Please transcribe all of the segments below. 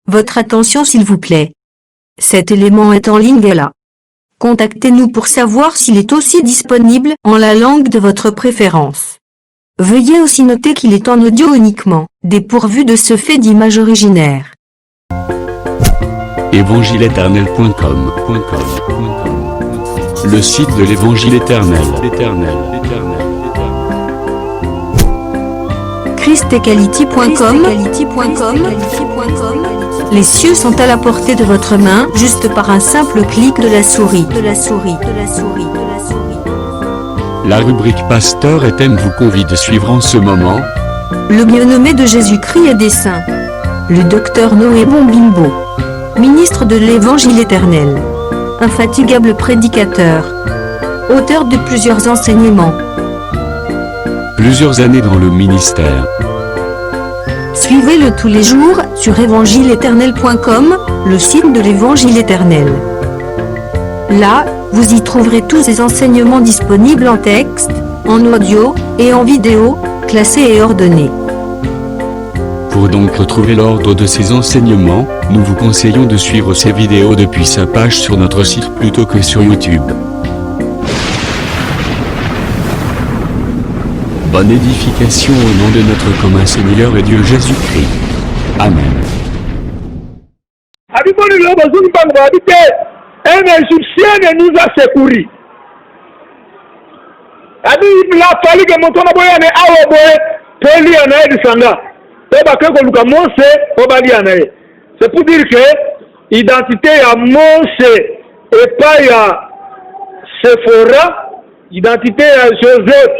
Votre attention s'il vous plaît. Cet élément est en ligne là. Contactez-nous pour savoir s'il est aussi disponible en la langue de votre préférence. Veuillez aussi noter qu'il est en audio uniquement, dépourvu de ce fait d'image originaire. Évangileéternel.com. Le site de l'Évangile éternel. christequality.com. Les cieux sont à la portée de votre main, juste par un simple clic de la souris. La rubrique Pasteur et thème vous convie de suivre en ce moment Le bien-nommé de Jésus-Christ et des saints. Le docteur Noé Bombimbo. Ministre de l'Évangile éternel. Infatigable prédicateur. Auteur de plusieurs enseignements. plusieurs années dans le ministère. Suivez-le tous les jours sur évangileéternel.com, le site de l'Évangile éternel. Là, vous y trouverez tous ces enseignements disponibles en texte, en audio et en vidéo, classés et ordonnés. Pour donc retrouver l'ordre de ces enseignements, nous vous conseillons de suivre ces vidéos depuis sa page sur notre site plutôt que sur YouTube. Bonne édification au nom de notre commun Seigneur et Dieu Jésus-Christ. Amen. Un Égyptien nous a secouru. Il a fallu que mon tonton boyane awa boye poli anaye disanga. Oba keko luka Mose obali anaye. C'est pour dire que identité à Mose et pas à Sephora, identité à Joseph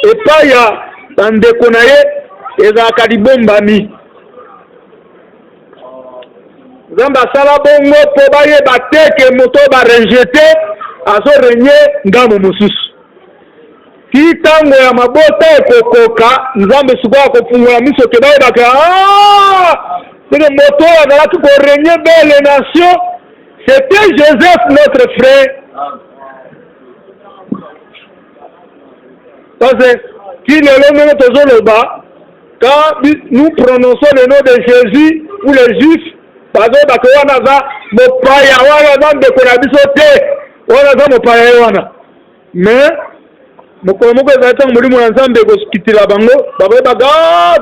et pas à Ndekonaye et à Kadibombami. Zamba sala bongo po baye bateke moto ba rejeté azo renye ngamo mususu. Kitango ya mabota ekokoka nzambe suba ko fungula miso ke baye baka le moto azalaki ko renye belle nation, c'était Joseph notre frère. Parce que qui le nom tozoloba quand nous prononçons le nom de Jésus ou les Juifs bazo bako wana za mopaya wana za ndeko na biso te wana za mopaya wana mais mokolo moko ezali ntango molimo na nzambe ekokitila bango bakoyebaka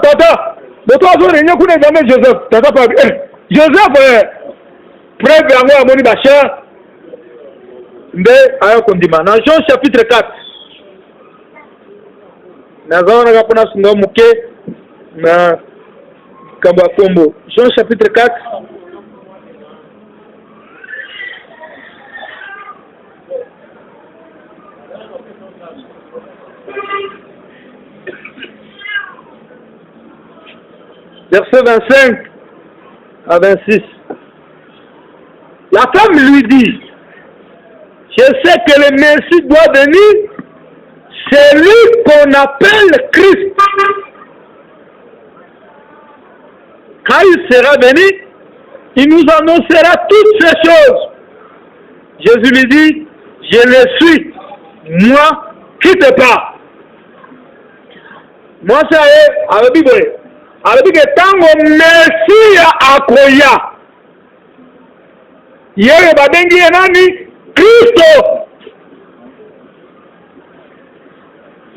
tata moto azorenye kuna ezambe Joseph tata pa Joseph preuve yango yamoni bachere nde aya kondima na Jean chapitre 4 naza wanaka mpona sunga moke na kambo ya kombo. Jean chapitre 4 verset 25 à 26. La femme lui dit, je sais que le Messie doit venir, c'est lui qu'on appelle Christ. Quand il sera venu, il nous annoncera toutes ces choses. Jésus lui dit, je le suis, moi, quitte pas. Moi, ça est, avec Bible. Alors que tango Messia akoya yeye babengi nani Kristo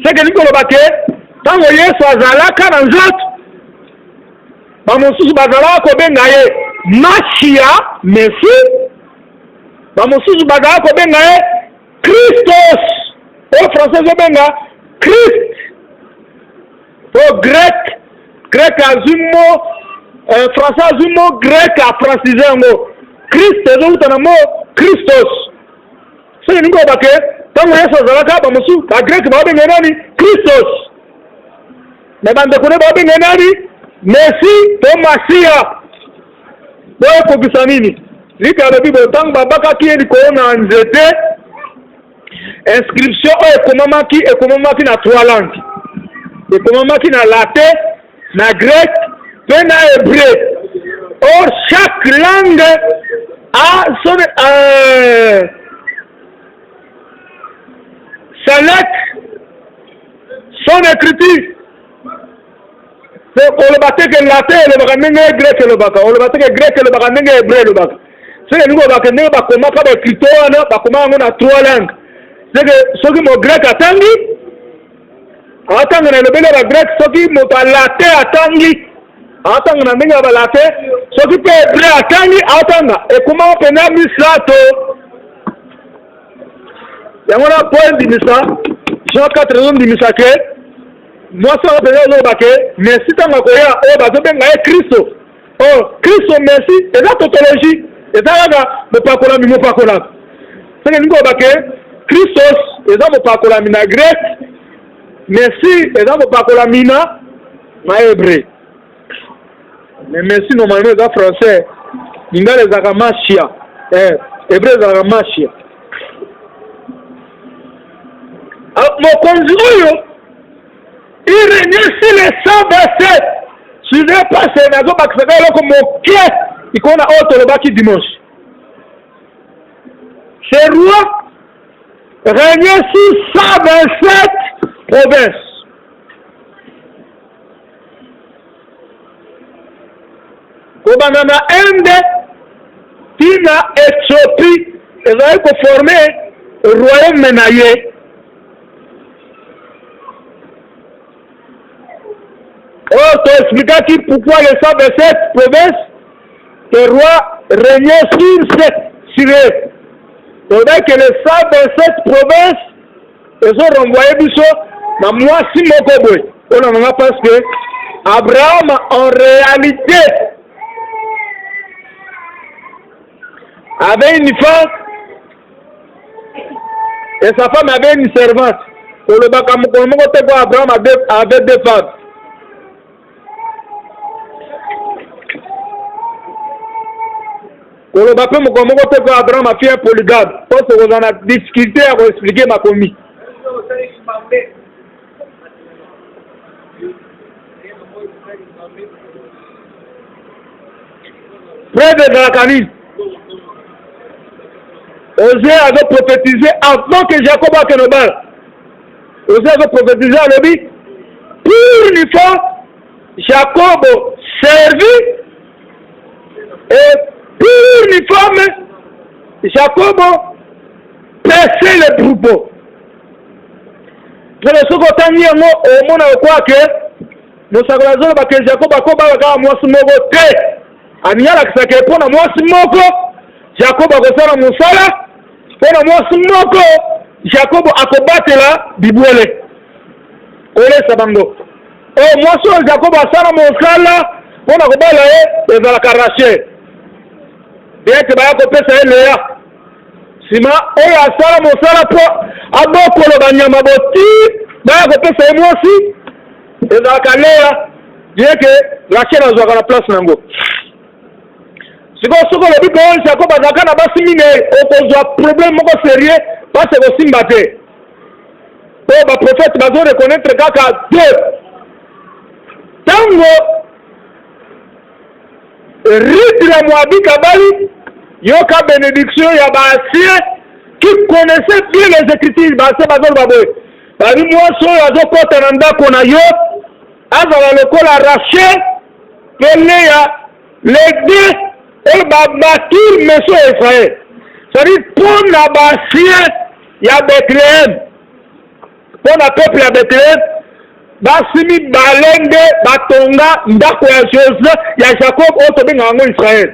seke nikolo bake tango Yesu azalaka na nzoto bamosusu bazalaka kobenga ye Machia Messi bamosusu bazalaka kobenga ye Christos au français obenga Christ au grec azumo français azumo grec a francisé ngo Christ ezouta na mo Christos seke nikolo bake tango Yesu azalaka bamosusu ba grec babenga nani Christos na bandeko ne babenga nani Messi to Masia boye kokisa nini lika na Bible tango babaka kieni koona nzete inscription ekomamaki na trois langues ekomamaki na latin na grec pe na hébreu. Or chaque langue a sa lettre, son écriture. oloba te ke latin elobaka ndenge grec elobaka oloba te ke grec elobaka ndenge hébreu elobaka soki elingi olobaka ndenge bakomaka baekrito wana bakoma yango na 3 langue seke soki mo grec atangi aotanga na elobeli ya bagrec soki moto alatin atangi aotanga na ndenge ya balatin soki mpe hébreu atangi aotanga ekomaka mpena misato yango na po endimisa Jean 4 ezondimisa ke mwasi wana mpenza ozoloba ke merci ntango akoya oyo bazobenga ye kristo kristo merci eza tautologie eza kaka mopakolami mopakolami seke elingi oloba ke kristos eza mopakolami na grec merci eza mopakolami na hébreu mais merci normalement eza français lingala ezalaka machia hébreu ezalaka machia mokonzi oyo il régnait sur les 127 suivez pas c'est nazobakisaka eloko moke ikona oyo tolobaki dimanche ce roi régnait sur 127 provinces kobanda na Inde tina Éthiopie ezali koforme royaume na ye oh t'expliquaki pourquoi les 127 provinces le roi régnait sur eux tandis que les 127 provinces ils ont renvoyé biso na mwasi moko boye ona nanga parce que Abraham en réalité avait une femme et sa femme avait une servante. Pour le Abraham avait 2 femmes. Pour le Abraham a fait un polygame. Parce que vous en avez difficulté à vous expliquer ma commis. Près de la canine. Osée avait prophétisé avant que Jacob a Kenobal. Osée avait prophétisé à l'objet. Pour une fois, Jacob servit. Et pour une femme, Jacob pressait les troupeaux. Je ne sais pas si au monde quoi que nous savons que Jacob a combattu moi ce mot très. Ania la que ça pour moi ce mot. Jacob a reçu mon salaire. Pour moi ce mot. Jacob a combattu la bibouele. Ole sabango. Oh moi ce Jacob a reçu mon salaire. Pour la combattre et dans la carache. Bien que baya kopesa eleya. Sima oyo asala mosala po abokolo banyama boti baya kopesa ye mwasi ezalaka leya bien que Rachel azwaka na place nango sikoyo soki olobi ke oyo Jacob azalaka na basi minei okozwa problème moko sérieux pasi kosimba te oyo baprofete bazoreconnaître kaka 2 ntango Ruth la Moabite abali yoka bénédiction ya baancien qui connaissait bien les écritures baancien bazol baboye bali mwasi oyo azokota na ndako na yo azala lokola Rachel pele ya les 2 oyo babakir meso ya Israël c'est-à-dire mpona baancien ya Bethléem mpona peuple ya Bethléem basimi balende batonga ndako ya Joseph ya Jacob oyo tobenga yango Israël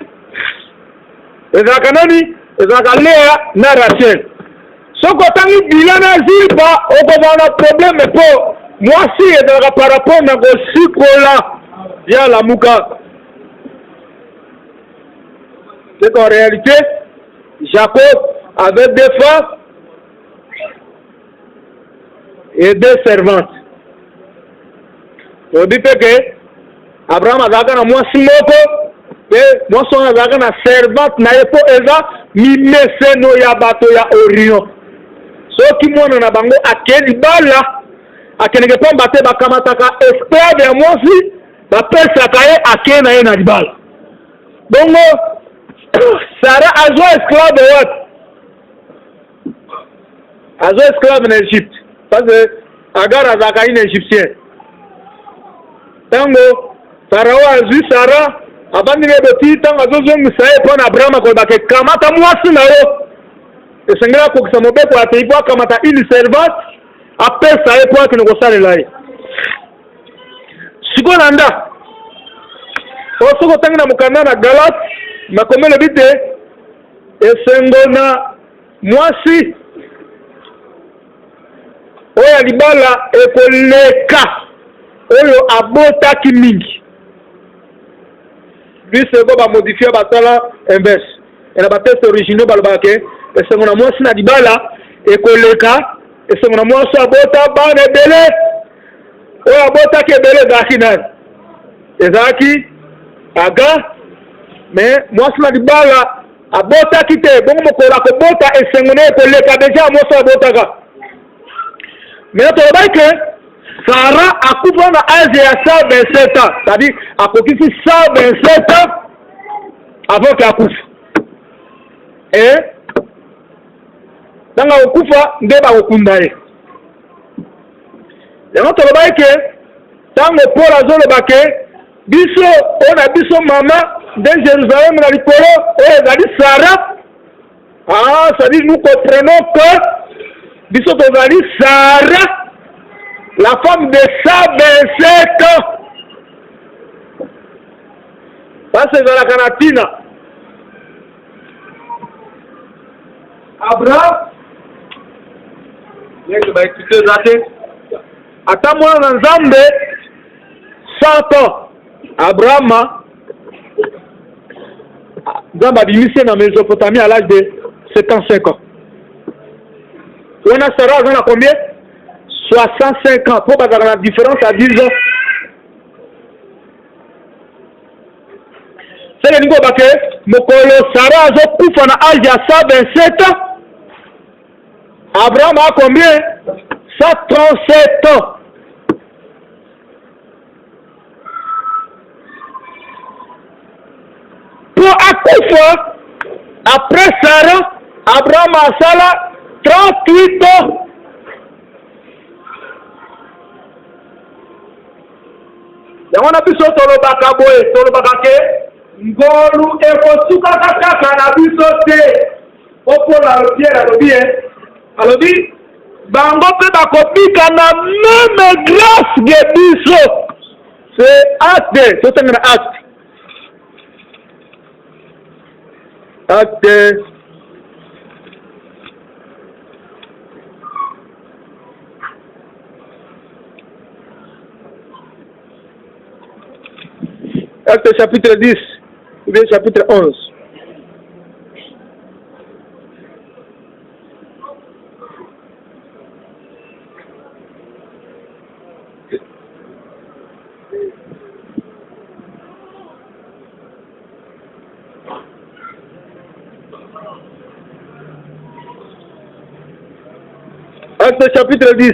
ezalaka nani ezalaka Léa na Rachel soki otangi bilan na Zilpa okozala na problème mpo mwasi ezalaka par rapport na kosikola ya lamuka c'est qu'en réalité Jacob avait 2 femmes et 2 servantes. On dit que Abraham azalaka na mwasi moko pe mwasi wana azalaka na servante na ye po eza mimeseno ya bato ya Orion. Soki mwana na bango ake libala akeneke pamba te bakamataka esclave ya mwasi bapesaka ye ake na ye na libala. Bongo Sara azwa esclave wapi? Azwa esclave na Égypte parce que Agar azalaka une égyptienne. tango Farao azwi Sara abandi neboti tango azozongisa ye mpo na Abraham akolobake kamata mwasi na yo esengeli akokisa mobeko ya tei po akamata une servante apesa ye mpo akende kosalela ye sikoyo na nda soki otangi na mokanda na Galate makomi elobi te esengo na mwasi oyo ya libala ekoleka oyo abotaki mingi biso eko bamodifie basala inverse ena bateste originaux balobake esengo na mwasi na libala ekoleka esengo na mwasi abota bana ebele oyo abotaki ebele ezalaki nani ezalaki aga mais mwasi na libala abotaki te bongo mokolo akobota esengo na ekoleka deja mwasi abotaka mais tolobaki ke Sarah akufa na âge ya 127 ans c'est-à-dire akokisi 127 ans avant que akufa nanga okufa nde bakokunda ye yango tolobaki ke ntango Paul azoloba ke biso oyo na biso mama nde Jérusalem na likolo oyo ezali Sara c'est-à-dire nous comprenons que biso tozali Sara la femme de 127 ans pasi ezalaka na ntina Abraham ndenge baekute eza te ata mwana na Nzambe 100 ans Abraham Nzambe abimisi na Mésopotamie à l'âge de 75 ans wana Sarah aza na combien 65 ans po bazala na différence à 10 ans sele ningo bake mokolo Sarah azokufa na âge ya 127 ans Abraham a combien 137 ans pour akufa après Sarah Abraham asala 38 ans yango na biso tolobaka boye tolobaka ke ngolu ekosukaka kaka na biso te opola Pierre alobi bango mpe bakobika na même grâce de biso c'est acte totanga na acte Acte chapitre 10, ou bien chapitre 11. Acte chapitre 10.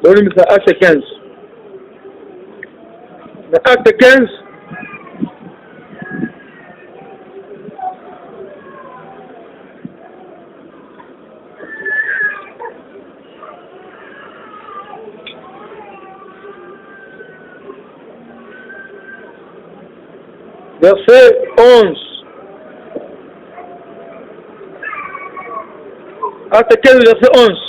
Volume de Acte 15. Le Acte 15. Verset 11. Acte 15, verset 11.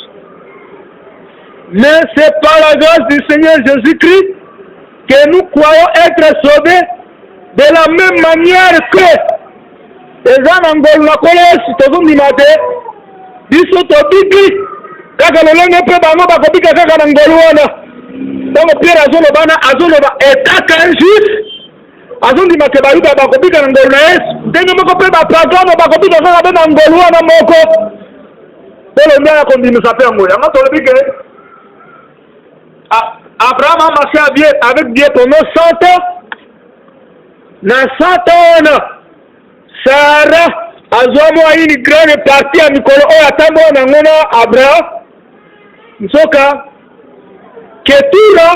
Mais c'est par la grâce du Seigneur Jésus-Christ que nous croyons être sauvés de la même manière que eza na ngolu na kolo Yesu tozondima te biso tobiki kaka lolenge mpe bango bakobika kaka na ngolu wana donc Pierre azoloba etaka injuste azondima ke bayuda bakobika na ngolu na Yesu ndenge moko mpe bapagano bakobika kaka mpe na ngolu wana moko polo nde akondimisa mpe yango yango tolobi ke Abraham a marché avec Dieu pendant 100 ans. Dans 100 ans, Sarah a joué une grande partie à Nicolo. Oh, attends, Abraham. Nsoka. Ketura.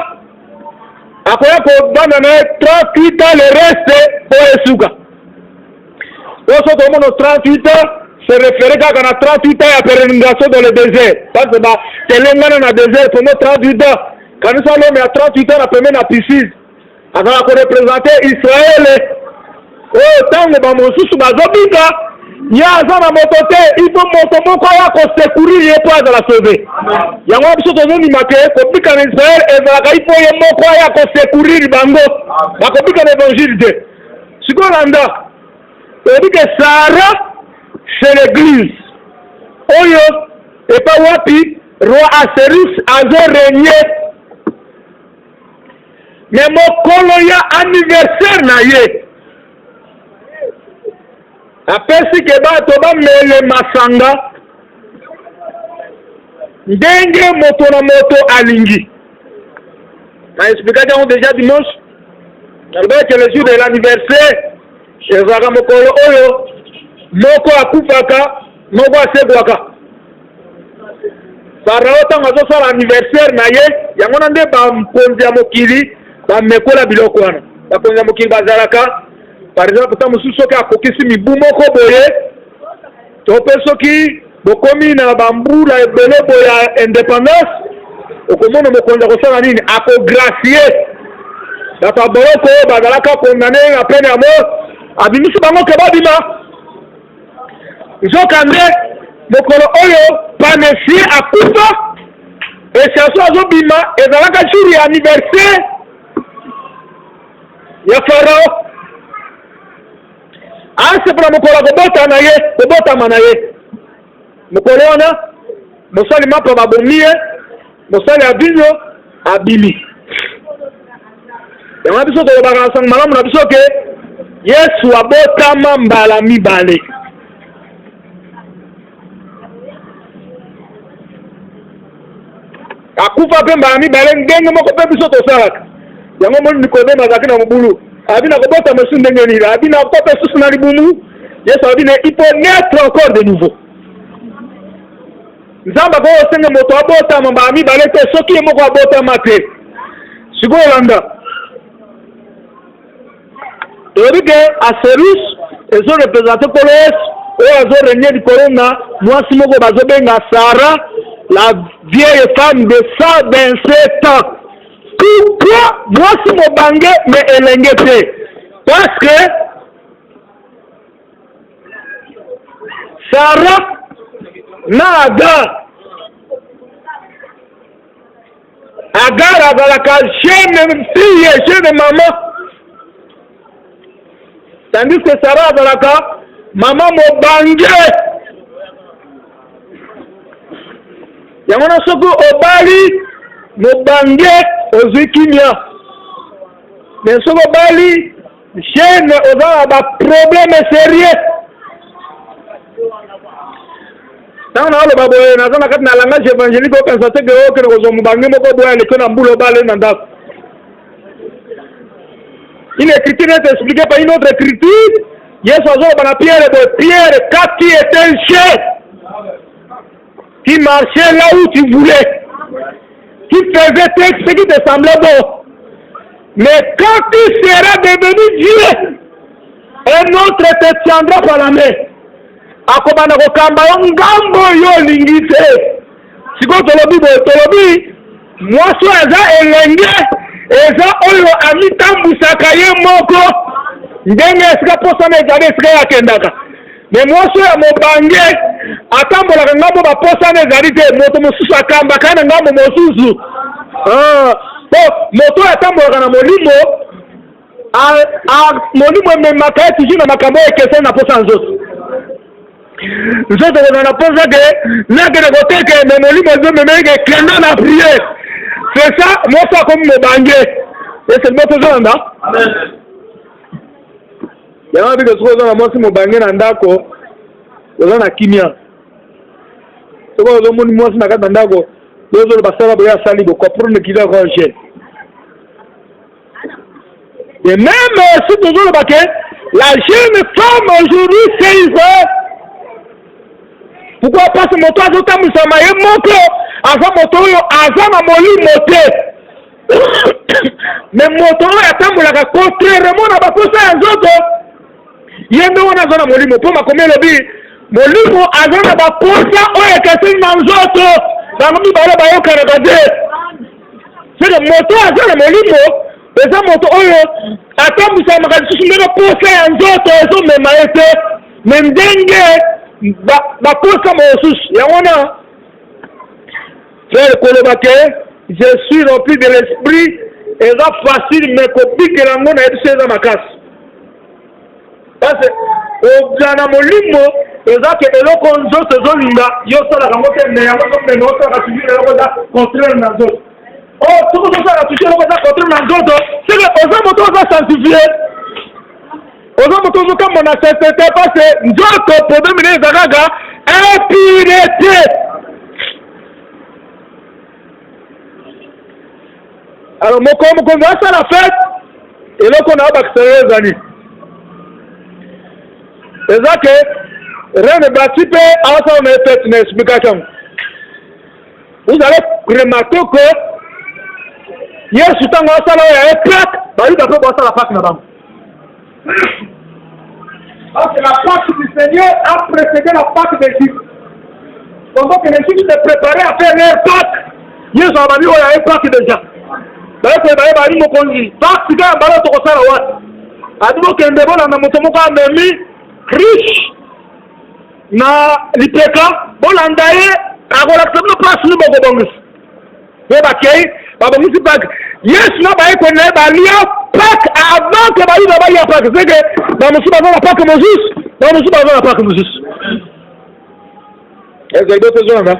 Après, pour donner 38 ans, le reste, pour Esuka. Donc, tout le monde 38 ans, se référait à 38 ans à pérénigration dans le désert. Parce que c'est l'engagement dans le désert pendant 38 ans. Quand nous sommes à 38 ans, on a permis la piscine. Avant qu'on représenter Israël. Oh, tant que nous sommes à Zobika, il y a un mototé, il faut monter mon corps pour secourir les poids de la sauver. Il y a un peu de choses qui m'appellent, comme dit qu'en Israël, il faut mon corps pour secourir les bangos. Comme dit qu'en évangile de. Ce qu'on a dit, on dit que Sarah, c'est l'église. Oyo, et pas Wapi, roi Asserus, a régné. Mais mon colonia anniversaire na ye. Apesi ke bato ba mele masanga. Ndenge moto na moto alingi. Na explication déjà dimanche. J'avais que le jour de l'anniversaire, ezaka mokolo oyo moko akufaka, moko asebwaka. Farao tanga zo l'anniversaire na ye, yango na nde ba mponzi ya mokili. Bamekola biloko wana bakonza mokili bazalaka par exemple ta mosusu soki akokisi mibu moko boye to mpe soki bokomi na bambula ebele boye ya indépendance okomona mokonzi akosala nini akogracie bato baboloko oyo bazalaka kondane na pene ya mort abimisi bango ke babima nzokande mokolo oyo panesie akufa esiaso azobima ezalaka jour ya anniversaire ya Farao asepela mokolo kobotama na ye mokolo wana mosali mapa babomi ye mosali ya bino abimi yango biso tolobaka na sango malamu na biso ke Yesu abotama mbala mibale akufa mpe mbala mibale ndenge moko mpe biso tosalaka yango moni Nikodemo azalaki na mobulu abina kobota mosu ndenge nini abina kope susu na libumu Yesu abina il faut naître encore de nouveau nzambe akosenge moto abotama mbala mibale te soki ye moko abotama te sikoyo olanda toyebi ke Asserus ezorepresente kolo Yesu oyo azorenye likolo na mwasi moko bazobenga Sarah la vieille femme de 127 ans. Pourquoi voici mon bangue mais elengete? Parce que Sarah na Agar azalaka jeune fille, jeune maman. Tandis que Sarah azalaka maman mo bangue. Yango na soko obali mo bangue ozikimia. Mais soko obali jeune oza ba problème sérieux. Tant na le baboye na zona kati na langage évangélique au pensa te que que ko zo mubange moko boya le kona mbulo bale na ndako. Une écriture est expliquée par une autre écriture. Yesu azo bana Pierre quand tu étais un chef qui marchait là où tu voulais, qui faisait ce qui te semblait bon. Mais quand tu seras devenu Dieu, un autre te tiendra par la main. Akobana kokamba yo ngambo yo lingi te siko tolobi mwaso eza elenge eza oyo amitambusaka ye moko ndenge esika posana ezali esika yakendaka me mwaso ya mobange atambolaka ngambo baposana ezali te moto mosusu akambaka na ngambo mosusu po moto oyo atambolaka na molimo molimo ememaka ye toujours na makambo ekeseni na posa nzoto nzoto na posa ke nakende koteke me molimo ezomemeke kenda na priere c'est ça, moi ça comme mon bangue. Et c'est le mot de Zanda. Il y a un peu de choses dans la moi si mon bangue n'andako. Oza na kimia. Soko ozo moni mwasi na kata ndako. Ozo le basala boya sali ko comprendre qu'il a rangé. Et même si tu veux le baquet, la jeune femme aujourd'hui sait pourquoi pas ce moto à zota musamaye moko asa moto yo asa na moli moté. Mais moto ya tambula contrairement na bakosa ya zoto. Yendo wana zona moli moto ma komelo bi molimo azana bakosa oyo ekeseni na nzoto bango mibale bayokana kade seke moto azana molimo eza moto oyo atambusamaka lisusu ndenge posa ya nzoto ezomema ye te me ndenge bakosa mosusu yango wana frere koloba ke je suis rempli de l'esprit eza facile me kobikela yango na yebiso eza makasi parce ozala na molimo eza ke eloko nzoto ezolinga yo osalaka yango te me yango zomema osalaka toujours eloko eza contraire na nzoto soki ozosalaka toujours eloko eza contraire na nzoto seke oza moto oza sanctifie oza moto ozokambo na sainteté parce nzoto problème ne eza kaka impureté. Alors mokonzi asala fete eloko na obakisa yo ezali eza ke rien ne bâti pe ensemble mais fait une explication. Vous allez remarquer que hier sur temps on s'allait à un plaque, bah il d'après bon ça la Pâque là-bas. Parce que la Pâque du Seigneur a précédé la Pâque d'Égypte. Pendant que les Juifs se préparaient à faire leur Pâque, hier sur la Bible il y a un Pâque déjà. Bah c'est bah il m'a conduit. Pâque c'est un ballon de ça là ouais. Adimo kende bona na moto moko amemi riche na lipeka bolanda ye akolakisa bino place ni bokobongisa ye bakei babongisi pake yesu na baye kone balia pake avant ke bayuda balia pake seke bamosusu baza na pake mosusu bamosusu baza na pake mosusu ezali tozolanda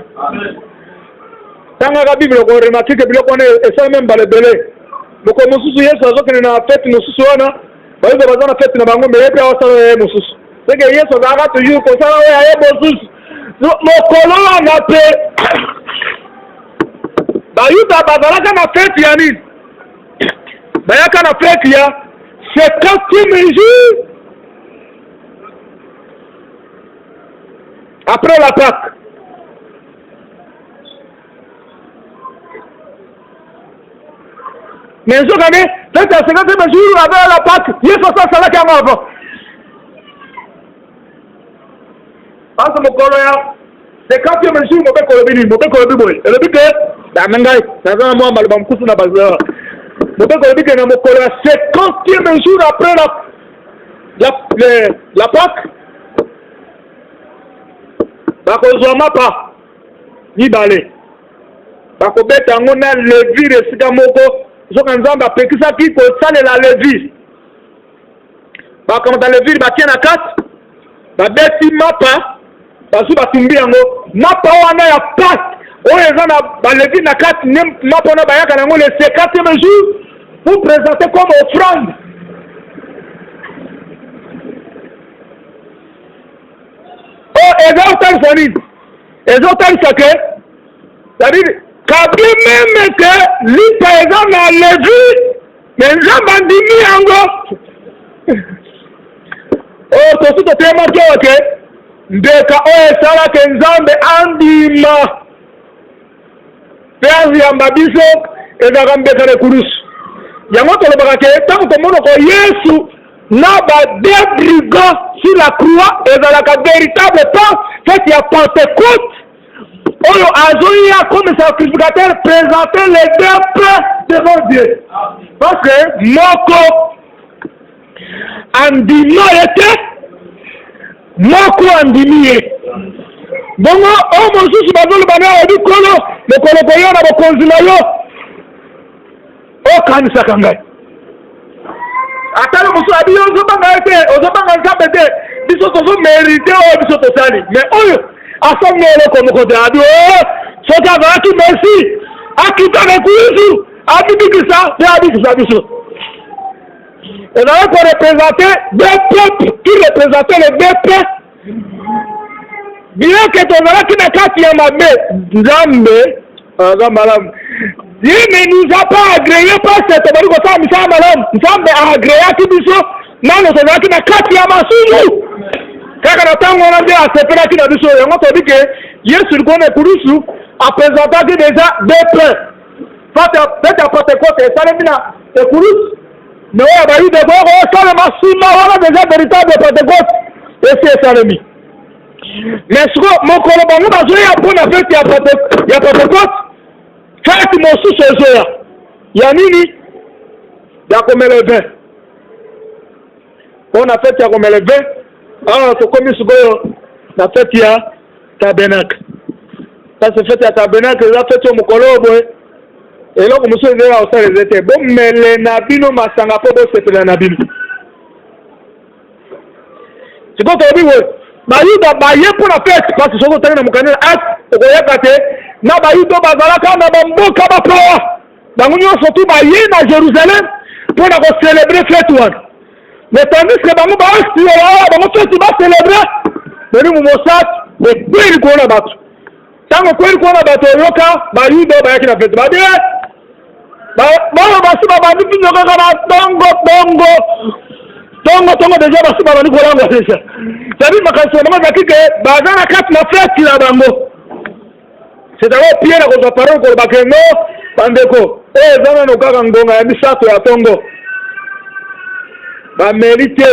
tangaka bible koremaki ke biloko wana esala meme balebele moko mosusu yesu azokende na fete mosusu wana bayuda baza na fete na bango me ye mpe awasala ye mosusu seke yesu azalaka toujours kosala oyo aye mosusu mokolo wana mpe bayuda bazalaka na fete ya nini bayaka na fete ya 50e jour après la Pâque. Mais je connais fete ya 50e jour après la Pâque yesu asalaki yango avant. Parce que mokolo ya 50e jour mobeko lobi boye elobi ke dame ngai naza na mwa mbala bamokusu na bazala mobeko lobi ke na mokolo ya 50e jour après la Pâque bakozwa mapa mibale bakobeta yango na levire esika moko soki nzambe apekisaki kosalela levire bakamata levire batie na kati babeti mapa basu batumbi yango mapa wana ya Pâque oyo eza na balevi na kati mapa wana bayaka nango le 50e jour pour présenter comme offrande. Eza otalisa nini eza otalisa ke c'est-à-dire kabi meme ke lipa eza na levi me nzambe andimi yango oyo tosi totemaki oyo ke ndeka oyo esalaka nzambe andima mpe aziyamba biso ezalaka mbeka na ekulusu yango tolobaka ke ntango tomonaka yesu na bade brigand sur la croix ezalaka véritable temps fete ya Pentecôte oyo azoya comme sacrificateur présenter les deux pains devant Dieu parce que moko andima ye te moko andimi ye bongo oyo mosusu bazoloba na oyebi kolo mokolo koyo na bokonzi na yo okanisaka ngai atala mosusu abi yo ozobanga ye te ozobanga nzambe te biso tozomérite oyo biso tosali mais oyo asangi eloko moko te abi o soki azalaki merci akita na kuhusu abikisa ya abikisa biso. Et là pour représenter deux peuples qui représentent les deux peuples. Bien que tozala ki na kati ya mabe Nzambe malam. Dieu ne nous a pas agréé parce que tobali ko sa misa malam. Nzambe a agréé ki biso nano tozala ki na kati ya masumu. Kaka na tango na nde asepela ki na biso yango tobi ke Yesu likone kurusu a présenté déjà deux peuples. Faites à Pentecôte et Salemina et kurusu. Mais on a eu des bons, on a déjà véritable Pentecôte et c'est Salemi. Mais ce que mon collègue m'a dit, il y a fait il y a Pentecôte, faites mon sous-sœur. Il y a Nini, il y a comme le 20. On a fait il y a comme le 20. Alors, c'est comme ce qu'on a fait il y a tabernacle. Ça c'est fait il y a tabernacle, il a fait mon collègue. Et là, comme ça, il a aussi les étés. Bon, mais les nabino masanga po bo c'est les nabino. C'est quoi tu dis ouais? Bayuda baye pour la fête parce que ce qu'on t'a dit dans mon canal acte, au voyage gâté. Na bayuda bazala kana bambo kaba poa. Dans l'union surtout baye na Jérusalem pour la célébrer fête one. Mais tandis que bango ba si là, bango fête va célébrer. Mais nous mosat, mais puis il connaît battu. Tango kweli kuona bato yoka bayuda bayaki na fête. Ba dire Bon, basi babandi pinyoka kana tongo déjà basi babandi kolanga déjà. Sabi makasi mama zakike bazana kati na fête la bango. C'est d'abord Pierre ko za parole ko bakengo bandeko. Zana no kaka ngonga ya misato ya tongo. Ba mérité.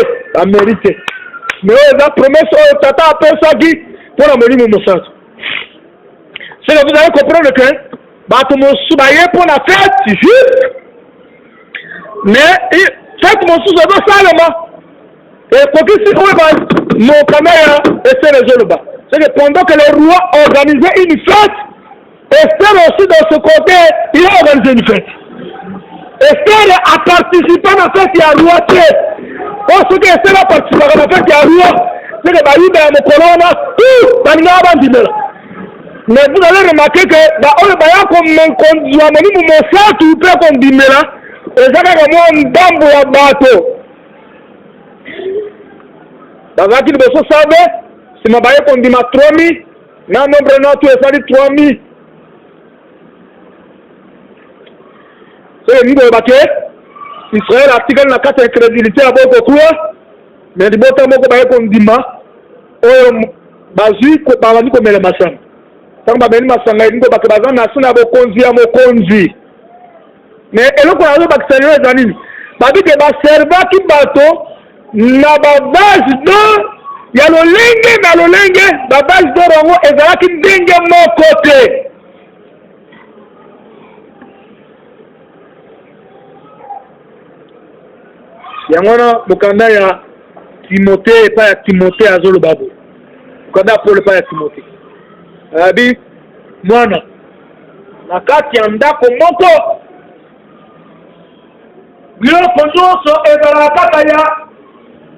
Mais la promesse au tata apesaki pour la moni musato. C'est que vous allez comprendre que bato mosubaye pour la fête juste mais fête mosusu eza salema et kokisi oyo mon caméra essaie de jouer le bas. C'est que pendant que les rois organisaient une fête, Esther aussi dans ce côté il a organisé une fête. Esther a participé à la fête il y a roi parce que Esther a participé à la fête il y a roi c'est que bayuda ya mokolona tout baninga bandimela. Mais vous allez remarquer que on va comme conduire mon mosa tout peut comme dimela et ça comme un dambo ya bato. Dans qui le savez c'est ma baye comme dima 3000 na nombre na tout ça dit 3000. C'est le niveau baké Israël article na carte crédibilité à beaucoup quoi mais du botam ko baye comme dima o bazu ko balani comme le machin. Tant que beni masanga ingo bakabaza na suna bokonzi ya mokonzi mais eloko na zo bakisanywe zanini babi ke ba serva ki bato na ba base do ya lolenge na lolenge ba base do rongo ezalaki ndenge moko te. Yango na mukanda ya Timothée pa ya Timothée azolo babo mukanda Paul pa ya Timothée abi mwana na kati ya ndako moko biloko nyonso ezala kaka ya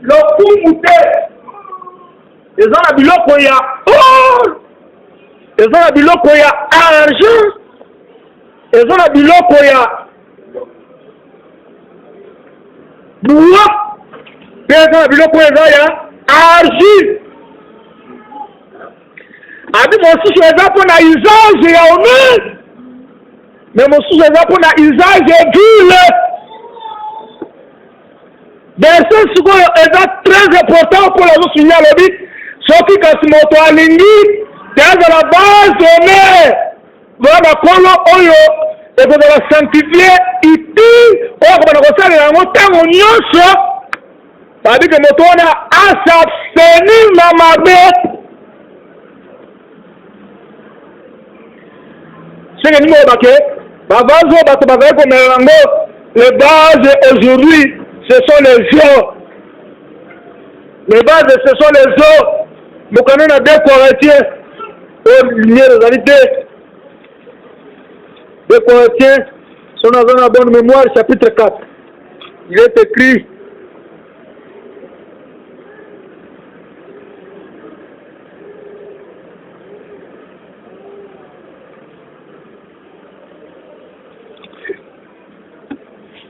lokumu te eza na biloko ya or eza na biloko ya argent eza na biloko ya bois mpe eza na biloko eza ya argile. Abi mosusu eza mpo na usage ya honneur mais mosusu eza mpo na usage ya ville. Verset sikoyo eza très important mpo nazosunya alobi soki kasi moto alingi te azala base honneur vala bakolo oyo ekozala sanctifie utile oyo akobana kosalela yango ntango nyonso babi ke moto wana asabstenir na mabe. C'est que nous les bases aujourd'hui, ce sont les eaux. Les bases, ce sont les eaux. Nous connaissons 2 Corinthiens, de réalité. 2 Corinthiens, sont dans une bonne mémoire, chapitre 4. Il est écrit.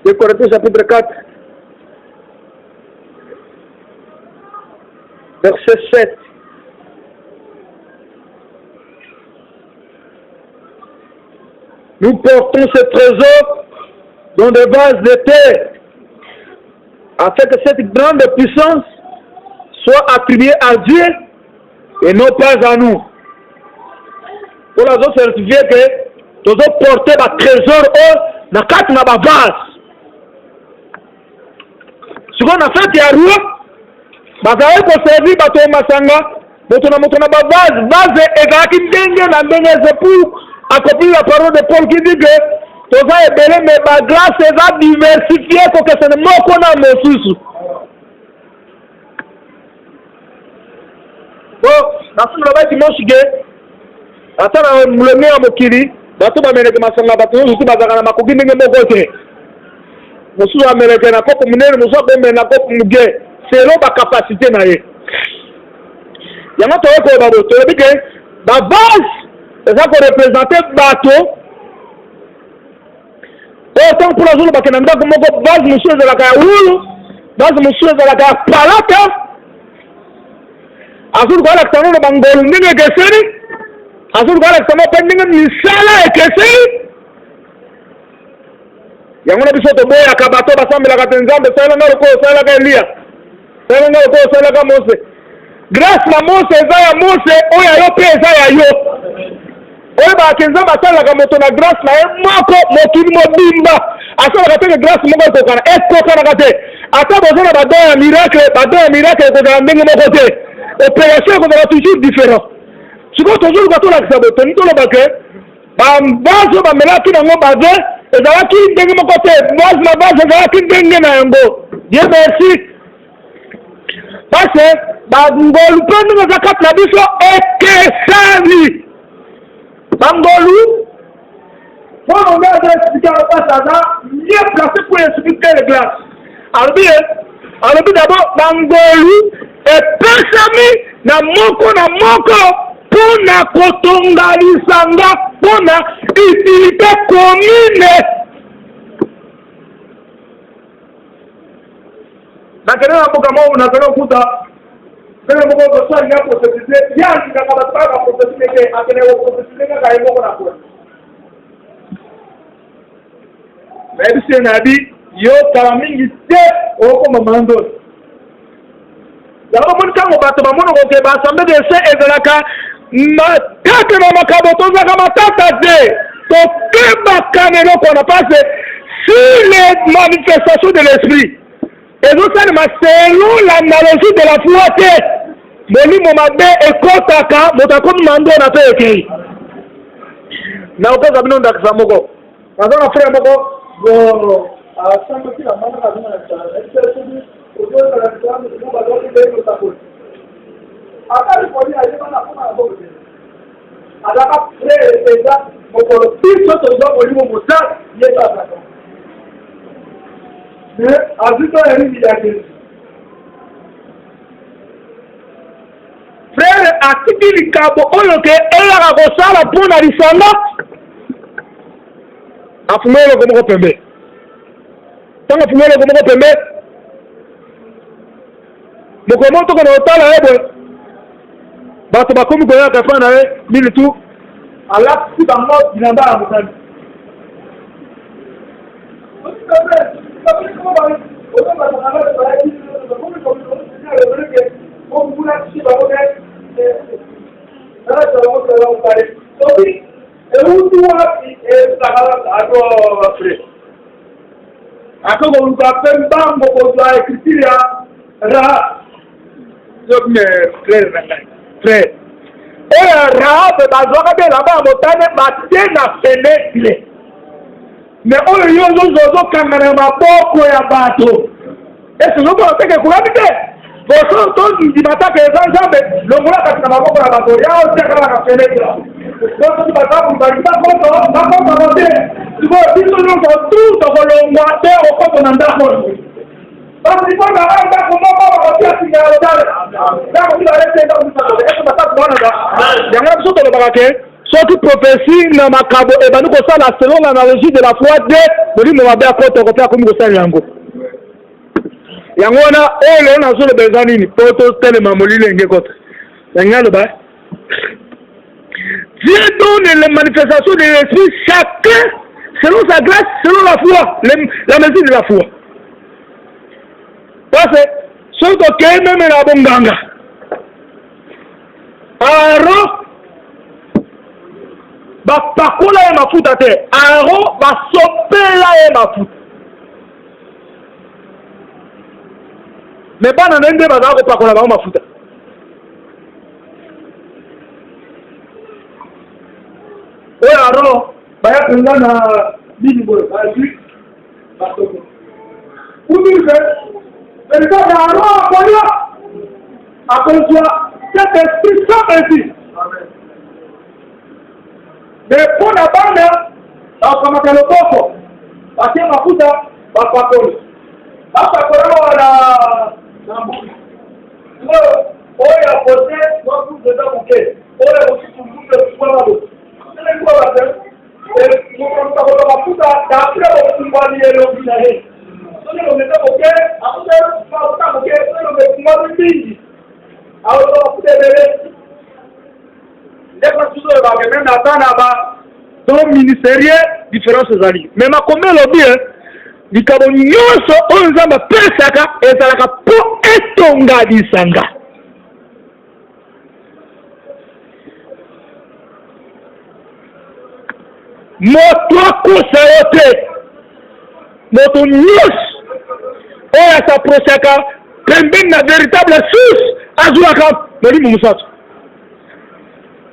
2 Corinthiens chapitre 4, verset 7. Nous portons ce trésor dans des vases de terre, afin que cette grande puissance soit attribuée à Dieu et non pas à nous. Pour la autres certifier que nous avons porté le trésor dans 4 vases. Ce qu'on a fait, il y a roi, vous avez servi bateau masanga, motona vase ezalaki ndenge na ndenge pour accomplir la parole de Paul qui dit que toza ebele mais ba grâce eza diversifié pour que ce ne moko na mosusu. Bon, na sima ba dimanche ge ata na mulemi ya mokili bato bameleke masanga bato nyonso bazaka na makoki ndenge moko te. Mosusu ameleke na kopo munene, mosusu abombe na kopo muge selon bacapacité na ye. Yango toyekoyeba bo toyebi ke bavase eza korepresente bato oyo ntango mpona azolo bakenda ndako moko vase mosusu ezalaka ya wulu, vase mosusu ezalaka ya palata, azoli koalakisa ngo na bangolu ndenge ekeseni, azoli koalakisa ngo mpe ndenge misala ekeseni. Yango na biso toboyaka bato basambelaka te nzambe salelanga lokoyo osalelaka Eliya, salelanga lokoyo osalelaka Mose. Grâce na Mose eza ya Mose, oyo ayo mpe eza ya yo. Oyo bayaka nzambe asalelaka moto na grâce na ye moko mokili mobimba, asalaka te ke grâce moko ekokana, ekokanaka te. Ata boza na badon ya miracle ekozala ndenge moko te. Opération ekozala toujours différent. Sikoyo tozoluka tolakisa boto ni toloba ke bavase oyo bamelaki nango bave ezalaki ndenge moko te, vase na vase ezalaki ndenge na yango. Dieu merci. Parce que bangolu mpe ndenge eza kati na biso ekesani. Bangolu mpo nonga aza expliquer na place aza mieux placé pour expliquer les glaces. Alobi d'abord bangolu epesami na moko mpona kotonga lisanga mpona utilité commune. nakende na mboka moko nakende okuta ndenge moko osalinga prophétiser yalingaka bato baya baprophétise ke akende koprophétise kaka ye moko na kona nayebi se nayebi yo kala mingi te okoma mandoli. Yango moni ntango bato bamonoko ke baassemblée de se ezalaka matata na makambo tozaka matata te tokebaka na eloko wana parce sur les manifestations de l'esprit ezosalema selon l'analogie de la foi te molimo mabe ekotaka moto akomi mandona mpe ekei na opesa bino ndakisa moko naza na frère moko asangoki na mwana azonga akali ayebana mpona ya boke azaka frère eza mokolo biso tozwa molimo mosala yebaka mais azwito elimi ya Yesu frère atiki likambo oyo ke eyaka kosala mpona lisanga afuma eloko moko pembe ntango afuma eloko moko pembe mokolo moko tokona kotala ye boye bato bakomi koyaka fa na ye mili tu alakisi bango bilamba ya motani akokoluka mpe mbango kozwa ekritire ya Rahab frère na ngai frère oyo Rahab bazwaka mpe elamba ya motane batie na fenetre mais oyo yo ozokanga na maboko ya bato esi ozomona teke ekulami te boso tondimata eza nzambe longola kati na maboko ya bato ya otiakala na fenetre bosoki bakokaba te sikoyo biso nyonso tu tokolongwa te okoto na ndako basi mpona ndako moko bakotia singa ya otale ndako tibaese ndako batatu wana yango biso tolobaka ke Soki prophétie na makabo et banu ko sala selon l'analogie de la foi de molimo mabe akoto ko pia ko ko sala yango. Yango na ele na zo le bezani ni poto tele mamolile ngekota. Yangalo ba. Dieu donne les manifestations de l'esprit chacun selon sa grâce, selon la foi, la mesure de la foi. Parce que ce que même la bonganga. Aro ba pakola ya mafuta te. Aro ba sopela ya mafuta. Mais bana nende ba ko pakola ba mafuta. Oye aro baya kunga na nini boy basi basoko ubize elika na aro akoya akonjwa cet esprit saint ici mais pour la bande kama kalo boko basi mafuta bapakoni bapakoni na mbuki oya pote wapu de dabuke oya usikumbuke kwa babo ministériel différence ezali mais makombe lobi likabo nyonso oyo nzambe apesaka ezalaka po etonga lisanga. Moto akosa yo te moto nyonso oyo asaprosaka pembeni na véritable source azwaka molimo mosato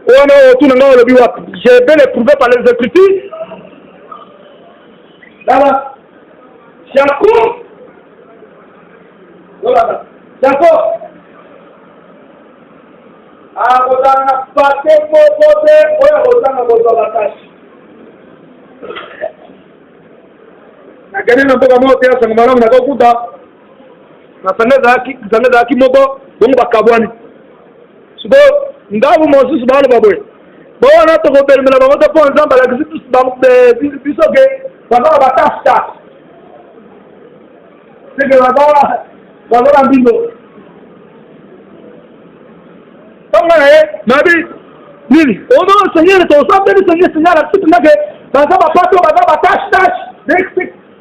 wana otuna nga olobi wapi j'ai bien éprouvé par les écritures lala Jacob voilà Jacob akozanga pate moko te oyo akozanga kozwa bakashi nakene na mboka moko te asanga malamu nakokuta nasanga zaki moko bongo bakabwani siko ngabu mosusu baloba boye bona tokobelemela bango te mpo nzambe alakisi biso ke bazala batastas seke bazala mbino tonga na ye nabi nini ono seigneur tosambeli seigneur alakisi baza bapato baza batache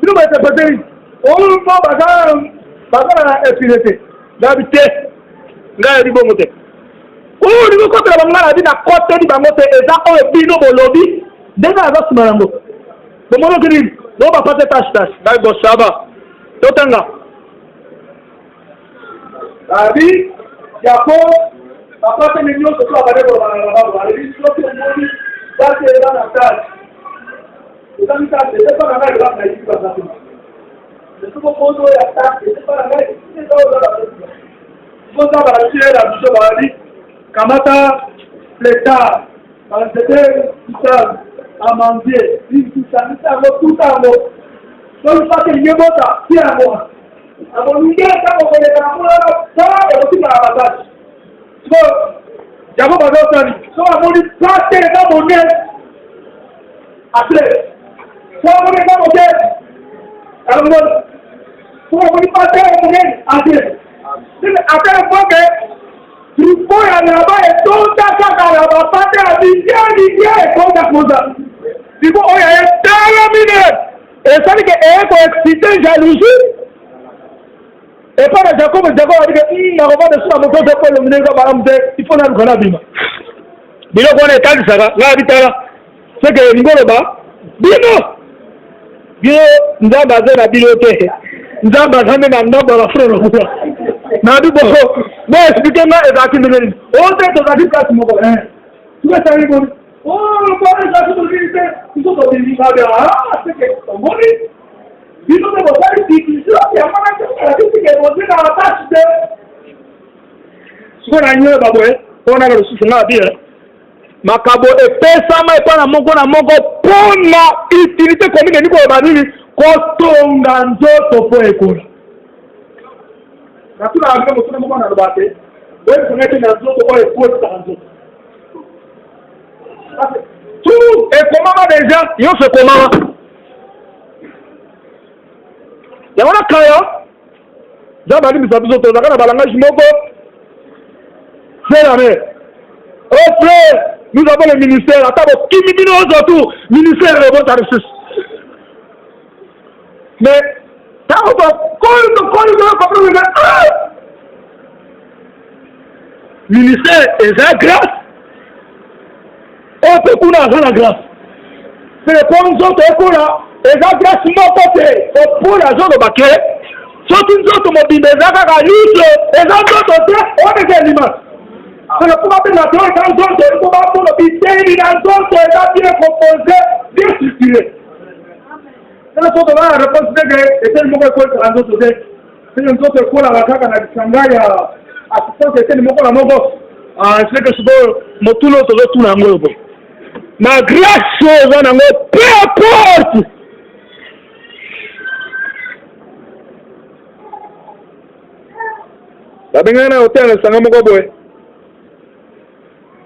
bino baetepeteli oyo baza na impunité ngabi te ngai yebi bongo te oyo olingi kotela bango na bi na koteli bango te eza oyo bino bolobi ndenge aza nsima yango bomonoki nini no bapate tache ngai bosaba totanga abi yako bapateli nyonso to abadekolobanaa alebi soki omoni basi eza na tache Vous c'est pas la même chose que vous avez dit. C'est tout le monde qui a attaqué, c'est pas la même chose. C'est ça, vous avez dit, la mission va dire, Kamata, l'état, c'était tout ça, à manger, tout ça, tout ça, donc il faut que les gens qui à moi. Alors, nous disons que vous avez ça, et aussi par la bataille. J'avais pas d'autre avis. So, on dit, ça, c'est dans mon nez. Après, soit on est dans mon nez. Alors, soit on dit, pas dans mon nez. Après, après, il faut que il faut aller là-bas et tout ça, là-bas, pas de l'idée, comme ça. Il faut y aller dans la minute. Et ça veut dire qu'il faut exciter jalousie. Et pas de Jacob a dit que il faut il faut la bima. Bilo ko ne tali saka la bitala. C'est que ngolo ba bino. Bino nzamba zena bilo te. Nzamba zame na ndomba la frère ko. Na du bo. Bo expliquer na ezaki mele. O te to zaki place moko. Tu vas savoir bon. Oh, le bon ezaki to vite. Il faut to vite ba. Ah, c'est que on moni. Bino te bo sali ti ya mama te ke bo zena la tâche de. Siko na nyoe babo ona na lususu na bia. Makabo epesama epana moko na moko pona utilité commune ni ko banini ko tonga nzoto po ekola. Na tuna abika motuna moko na lobate. Wewe tunete na nzoto ko ekola nzoto. Tout est comment déjà, ils se comment. Il y a un cas, Jamali Misabiso, tu as un balangage moko. C'est la mer. Oh frère, nous avons le ministère, attends, qui me dit nous autour, ministère de votre ressource. Mais, quand on ministère est la grâce. On peut qu'on a la grâce. C'est comme nous autres, et la grâce, mon côté, pour la zone de baquet, surtout nous autres, mon bébé, la lutte, et les autres, on est des l'image. C'est le pouvoir de la zone, dans le zone, le pouvoir de l'hôpital, dans le zone, c'est bien composé, bien structuré. C'est le pouvoir de la réponse de guerre, et c'est le mot que la zone, c'est une autre école à la caca, à la Shanghai, assistance, c'est le mot que la mot. C'est que c'est mon tout l'autre, tout l'amour. Ma grâce, peu importe. La bengana hôtel, c'est un mot boy.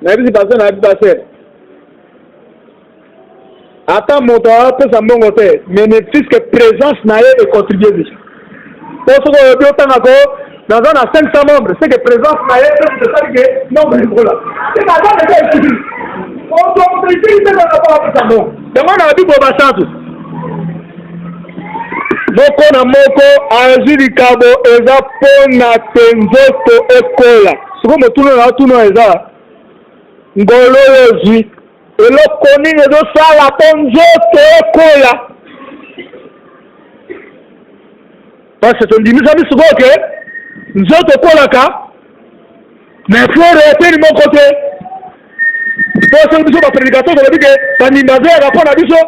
La vie passée. Attends, mon temps, peut s'en bon hôtel. Mais ne puisque présence n'a pas contribué déjà. Pour ce que vous avez dans un 500 membres, c'est que présence n'a pas contribué. Non, mais voilà. C'est la bonne idée. On doit utiliser le rapport avec ça. Donc, on a dit pour Bassantou. Moko na moko, Azuri Kabo, Eza Pona Tenzoto Ekola. Ce que nous tournons, Eza. Ngolo Yozi. Et le connu de ça, la Tenzoto Ekola. Parce que tu dis, nous avons ce que nous autres Ekola, mais il faut rester de mon côté. Pour ce que nous sommes prédicateurs, on a dit que l'animation est rapport à l'issue.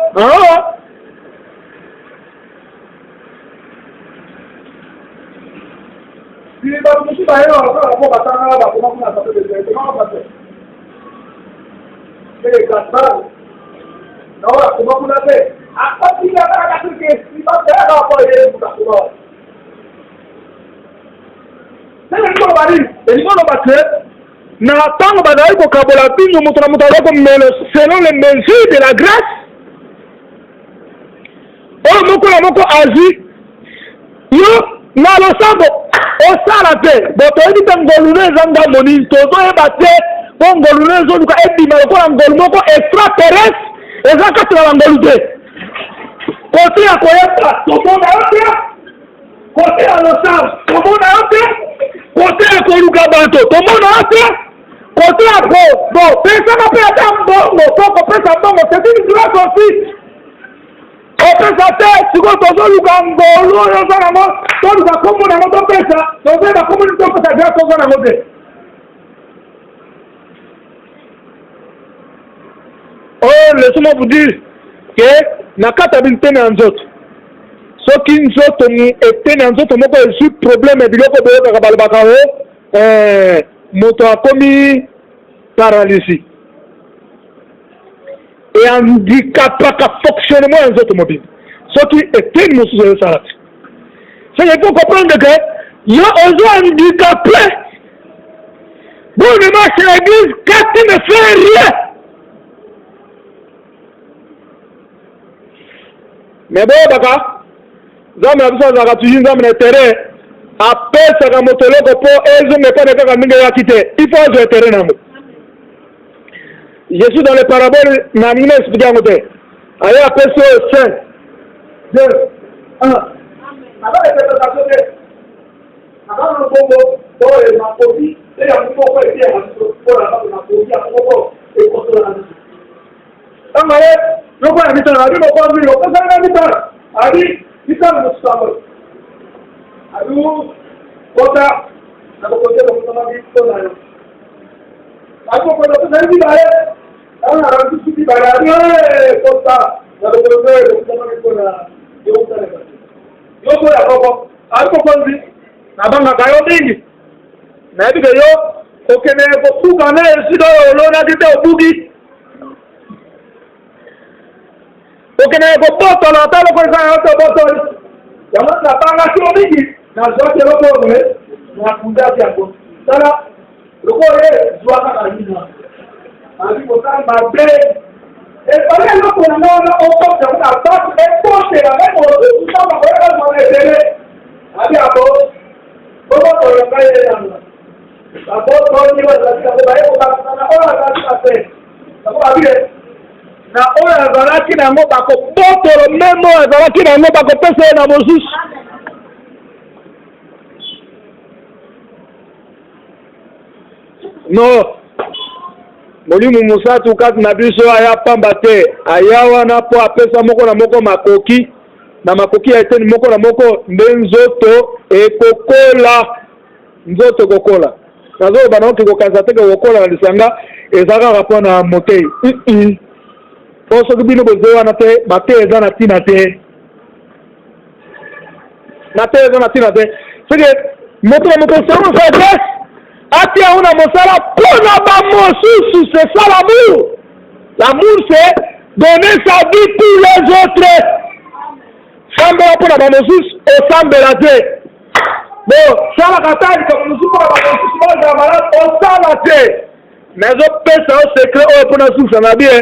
Si vous avez un rapport à ça, comment on a fait des choses? Comment on a fait? C'est les casseroles. Non, comment on a fait? À quoi il y a un truc qui est un rapport à l'issue? C'est le niveau de la vie. Le niveau de la vie. Na tango badai ko kabola pinyo mutana mutana ko melo selon les mesures de la grâce. Oh moko azi. Yo na lo sabo o sala pe. Boto edi tangolune zanga moni tozo e bate ngolune zo duka edi ma ko ngol moko extraterrestre ezaka tla ngolute. Côté à koyeta to bona ote. Côté à lo sabo to bona ote. Côté à koruka banto to bona ote. Côté à bon, personne n'a pas été bon, on peut ça bon, c'est une grâce aussi. On peut ça faire, si on peut ça, nous avons comme on a monté ça, donc on va communiquer pour ça grâce on a monté. Oh, laissez-moi vous dire que na katabilité na nzoto. Ce qui nzoto était na nzoto, moi quand je suis problème et biloko boyo kabalbakao, moto a commis paralysie et handicapé à fonctionnement des automobiles. Ce qui est une chose de ça. C'est qu'il faut comprendre que il y a un handicapé. Bon, le match à l'église, quand tu ne fais rien. Mais bon, d'accord. Nous avons besoin de terrain. Après, ça va monter le pour elles ne pas de quitter. Il faut un terrain. Je suis dans les paraboles, Namina expliqué à côté. Allez, après ça, 5, 2, 1. Avant l'interprétation de. Avant le bongo, pour la copie, et la pour la copie, à propos, et pour la vie. Donc, allez, le point à mi-temps, allez, le point à mi-temps, le point à mi-temps, allez, mi-temps, le savon. Allô, Kota, na kokote ko kama biso na yo. Ako ko to na di bare. Ana rantu di bare. Kota, na kokote ko kama biso na yo tale. Yo ko ya koko. Ako ko ndi. Na banga kayo dingi. Na bi yo ko kene ko fuka na sido lo na kite obugi. Ko kene ko boto na talo ko sa to boto. Yama na banga ko dingi. Na zote loko we na kunda yako. Sala loko ye zwa kana yina. Abi mosala mabe. Et par exemple, on a encore dans la base, et pour la même chose, tout ça, on va voir les télé. Abi abo, comment on le fait là? La bonne on va la dire, on va faire. Ça va bien. Na oyo azalaki nango bakobotolo meme oyo azalaki nango bakopesa ye na mosusu. No molimo mosatu kati na biso aya pamba te aya wana mpo apesa moko na moko makoki na makoki ya eteni moko na moko nde nzoto ekokola nzoto ekokola nazoloba naoki kokanisa te kokola na lisanga eza kaka mpo na motei soki bino boze wana te mate eza na ntina te mate eza na ntina te soki moto na moto selon sagesse atia una mosala mpona bamosusu c'est ça l'amour. L'amour c'est donner sa vie pour les autres. Sambela mpona bamosusu osambela te bon salaka tali ka mosusu mpona bamosusu bazala malade osala te mais ozopesa o secret oyo mpona susa na bien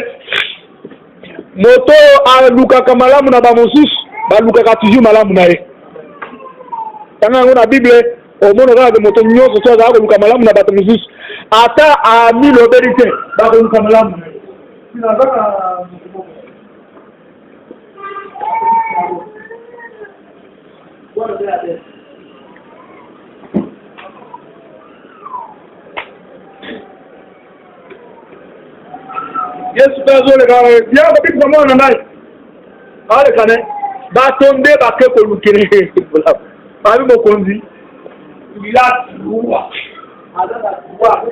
moto alukaka malamu na bamosusu balukaka toujours malamu na ye tanga yango na bible omona kaka moto nyonso so azala koluka malamu na bato mosusu ata amilobeli te bakoluka malamu na ye yesu mpe azoleka ya babikisa mwana na ngai aleka ne bato nde bake kolukele babi mokonzi ilatuwa azana tuwa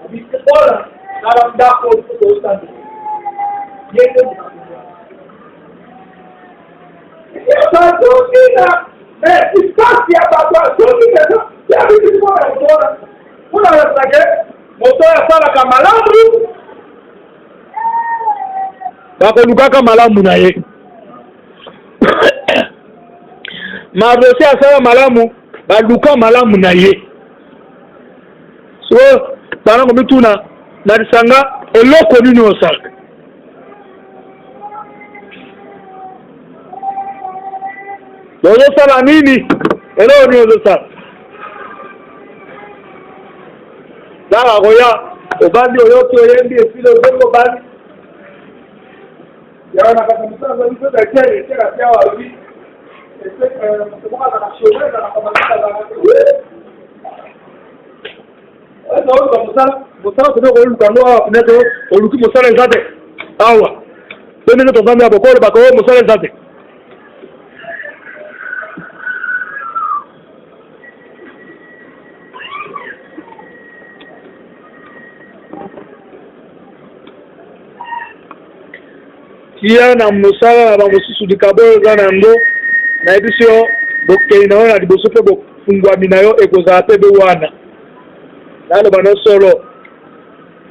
abikola nala ndako osande yende yosazokina isasi ya bato azokina yabikisa mwana kuna yasake moto asalaka malamu bakolukaka malamu na ye madosi asala malamu baluka malamu na ye so banango mituna na lisanga eloko nini osalaka ozosala nini eloko nini ozosala zaka koya obandi oyoki oyembi esile ozengi obandi yawana kaka misala zali mpe dakele eteka tia wabi motomoka zaka shore zaka kamasika zaka oluka mosala kone koluka yango awa punete oluki mosala eza te awa mpe ndenge tozambi ya bokolo bako mosala eza te tia na mosala na bamosusu likabo eza na yango nayebi si yo bokei na yo na liboso mpe bofungwami na yo ekozala mpe be wana naloba no solo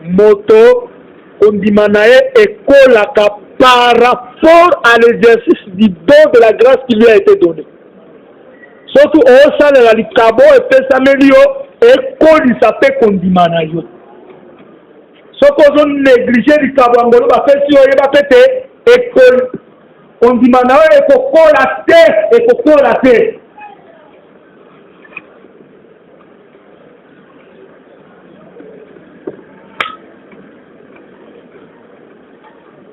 moto kondima na ye ekolaka par rapport à l'exercice du don de la grâce qui lui a été donné soki osalela likabo epesameli yo ekolisa mpe kondima na yo soki ozonéglige likabo yango lo bapesi yo oyeba mpe te kondima na yo ekokola te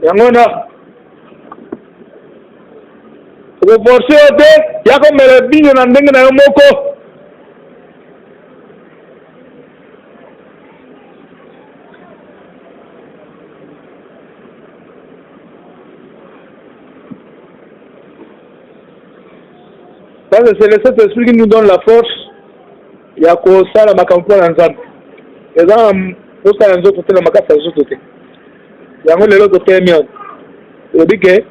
yango na okoforce yo te ya komela bino na ndenge na yo moko parce que c'est le Saint-Esprit qui nous donne la force ya kosala makambo mpona nzambe eza osala nzoto te na makasi ya nzoto te yango lelo totemi awa elobi ke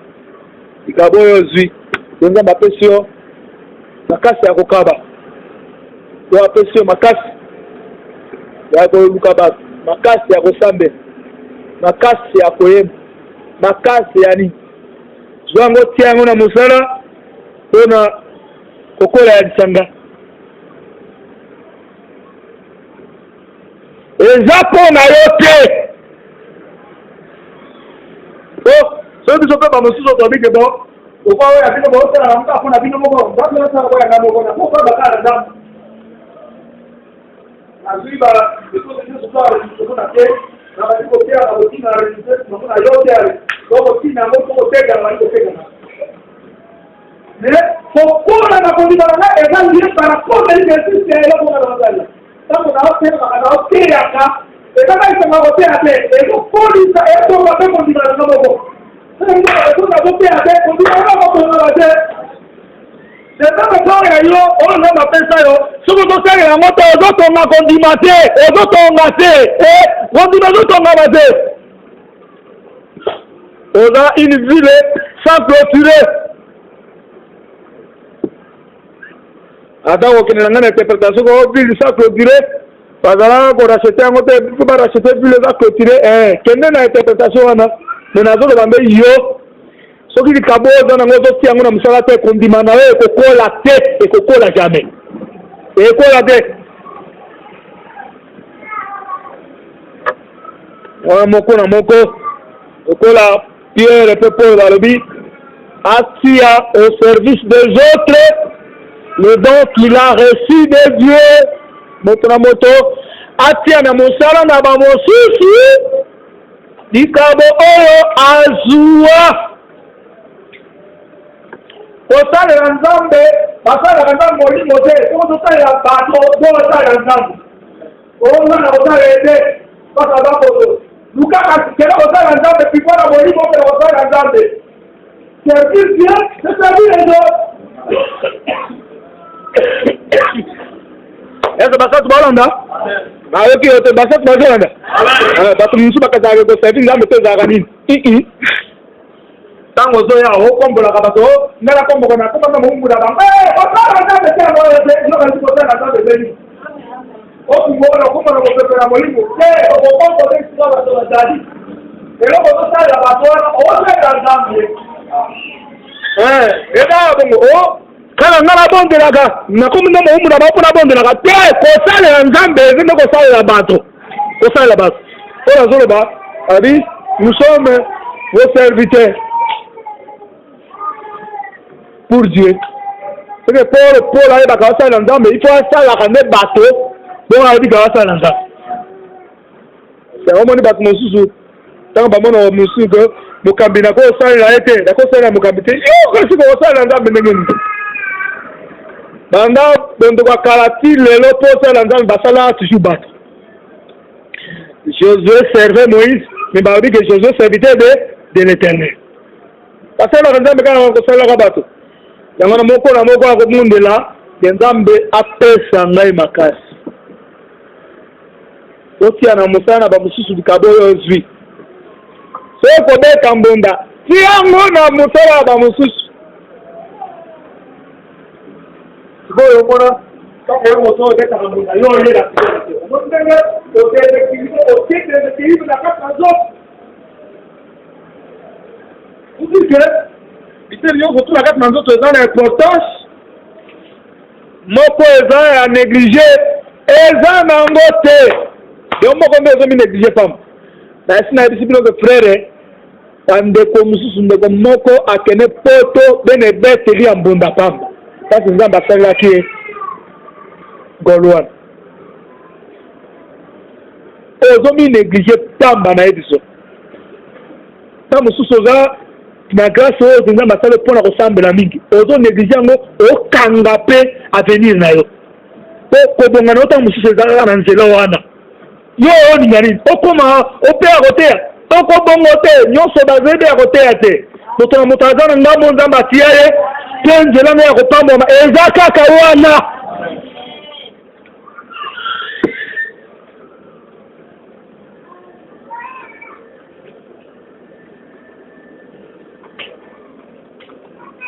likabo oyo ozwi to nzambe apesi yo makasi ya kokaba to apesi yo makasi ya koluka bato makasi ya kosambela makasi ya koyemba makasi ya nini zwa yango tia yango na mosala mpona kokola ya lisanga eza mpo na yo te. Soki biso mpe bamosusu tobike bo okwa oyo abino bosalaka mutu afuna bino moko baosala koyanga moko na moko bakala na nzambe azwi baesosokona te na bali kotea bakotina na yo te bokotina yango tokotegana bali kotegana mais kokola na kondimana na eza lie par rapport à l'exercice ya eloko na bazali ntango naotelaka naoteyaka ezaka isanga koteya te ezokolisa etonga mpe kondimana na moko nazoteya te kondimana na mokongala te eza mokoro ya yo oyo nga bapesa yo soki ozosalela yango te ozotonga kondima te ozotonga te kondima ozotongama te oza une ville sans clôturer ata kokende na ngai na interprétation ko ville sans clôturer bazalaka korachete yango te po barachete ville eza clôturer kende na interprétation wana me nazoloba mbe yo soki likabo oza nango ozotia yango na mosala te kondima na yo ekokola te ekokola jamais ekokola te wana moko na moko okola Pierre pe Paul balobi atia au service des autres le don qu'il a reçu de Dieu moto na moto atia na mosala na bamosusu likabo oyo azwa kosalela nzambe basalaka nzambe molimo te okozosalela bato bosalela nzambe ozana kosalela te basa bakoto lukaka kela kosalela nzambe pipona molimo mpe kosalela nzambe service bien c'est-à-dire les autres ese basatu balanda bayoki yo te basatu bazolanda bato mosusu bakazalaka koservi nzambe te ezalaka nini ntango ozoya okombolaka bato nga nakomboko nakomaka mokumbula bango osala nzambe te yango te nokasi kosala nzambe teni okumbola okombola kopepela molimo te okokombo te sika bato bazali eloko ozosalela bato wana osalela nzambe ezaka bongo kala nga nabondelaka nakomi nde mokumbula bango mpo nabondelaka te kosalela nzambe ezi nde kosalela bato kosalela bato mpo nazoloba abi nous sommes vos serviteurs pour Dieu. C'est que Paul a dit que ça dans mais il faut ça la ramener bateau. Bon a dit que ça dans ça. C'est vraiment des bateaux sous. Tant que mon monsieur que mon cabinet ko ça la été, la ko ça la mon cabinet. Yo que si ko ça dans ça benengeni. Banda bondo kwa karati lelo po ça dans ça basala toujours bateau. Josué servait Moïse, mais bah dit que Josué serviteur de l'Éternel. Parce que la nzambe kana ko ça la bateau. yango na moko akomundela nzambe apesa ngai makasi otia na mosala na bamosusu likabo oyo ozwi soki kobeta mbunda tia yango na mosala ya bamosusu sikoyo omona kaka yo moto obetaka mbunda yo oyela omondenge oteekilibre na kati na nzoto udike biteli nyonso tuna kati na nzoto eza na importance moko eza ya néglige eza nango te yo moko nde ezomi néglige pamba na esi na yebisi bino ke frere bandeko mosusu ndeko moko akende poto bene ebeteli ya mbunda pamba kasi nzambe asalelaki ye golo wana ozomi néglige pamba na ye biso ta mosusu oza na grâce oyo nzambe asali mpona kosambela mingi ozo néglige yango okanga mpe avenir na yo po kobongana otanga mosusu ezalaka na nzela wana yo oninga nini okoma opeya koteya okobongo te nyonso bazebe ya koteya te moto na moto aza na ngambo nzambe atia ye mpe nzela na ya kopambwama eza kaka wana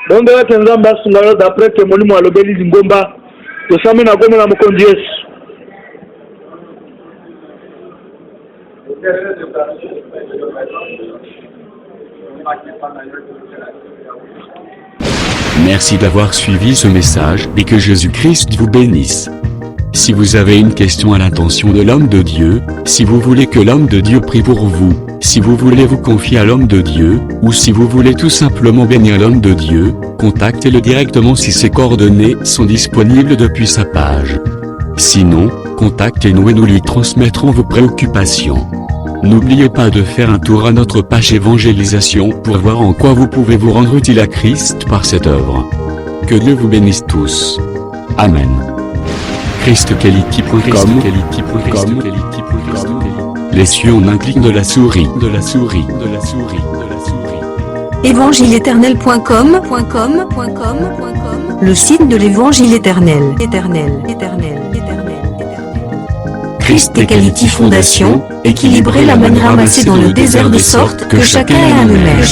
bonde wake nzambe asunga yo d'après ke molimo alobeli lingomba tosami na kombo na mokonzi Yesu. Merci d'avoir suivi ce message et que Jésus-Christ vous bénisse. Si vous avez une question à l'intention de l'homme de Dieu, si vous voulez que l'homme de Dieu prie pour vous, si vous voulez vous confier à l'homme de Dieu, ou si vous voulez tout simplement bénir l'homme de Dieu, contactez-le directement si ses coordonnées sont disponibles depuis sa page. Sinon, contactez-nous et nous lui transmettrons vos préoccupations. N'oubliez pas de faire un tour à notre page évangélisation pour voir en quoi vous pouvez vous rendre utile à Christ par cette œuvre. Que Dieu vous bénisse tous. Amen. ChristQuality.com. Les cieux en un clic de la souris. Évangile-éternel.com, le site de l'évangile éternel. Christ et Quality Fondation, équilibrer la manne ramassée dans le désert de sorte que chacun ait un numère.